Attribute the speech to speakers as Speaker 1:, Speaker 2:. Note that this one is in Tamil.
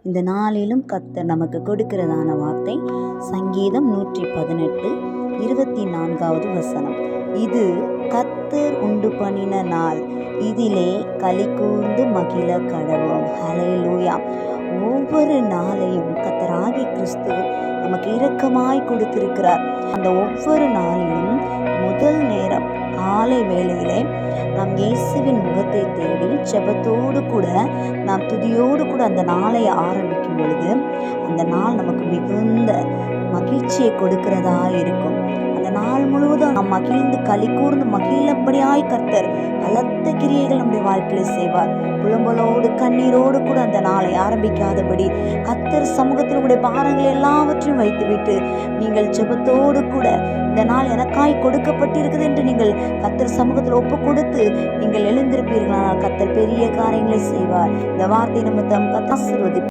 Speaker 1: இந்த நாளிலும் கர்த்தர் நமக்கு கொடுக்கிறதான வார்த்தை சங்கீதம் 118:24 இது கர்த்தர் உண்டு பண்ணின நாள், இதிலே களி கூர்ந்து மகிழ கடவோம். ஹல்லேலூயா. ஒவ்வொரு நாளையும் கர்த்தராகிய கிறிஸ்து நமக்கு இரக்கமாய் கொடுத்திருக்கிறார். அந்த ஒவ்வொரு நாளிலும் முதல் நேரம் காலை வேளையிலே நாம் இயேசுவின் முகத்தை தேடி ஜெபத்தோடு கூட நாம் துதியோடு கூட அந்த நாளை ஆரம்பிக்கும் பொழுது அந்த நாள் நமக்கு மிகுந்த மகிழ்ச்சியை கொடுக்கிறதா இருக்கும். அந்த நாள் முழுவதும் நாம் மகிழ்ந்து களி கூர்ந்து மகிழப்படியாய் கர்த்தர் பலத்த கிரியைகள் நம்முடைய வாழ்க்கையில செய்வார். புலம்பலோடு கண்ணீரோடு கூட அந்த நாளை ஆரம்பிக்காதபடி கர்த்தர் சமூகத்தில் உடைய பாரங்கள் எல்லாவற்றையும் வைத்துவிட்டு நீங்கள் ஜெபத்தோடு கூட இந்த நாள் எனக்காய் கொடுக்கப்பட்டிருக்குது என்று நீங்கள் கர்த்தர் சமூகத்தில் ஒப்பு கொடுத்து நீங்கள் எழுந்திருப்பீர்களானால் கர்த்தர் பெரிய காரியங்களை செய்வார். இந்த வார்த்தை நிமித்தம் கர்த்தர் ஆசீர்வதிப்பார்.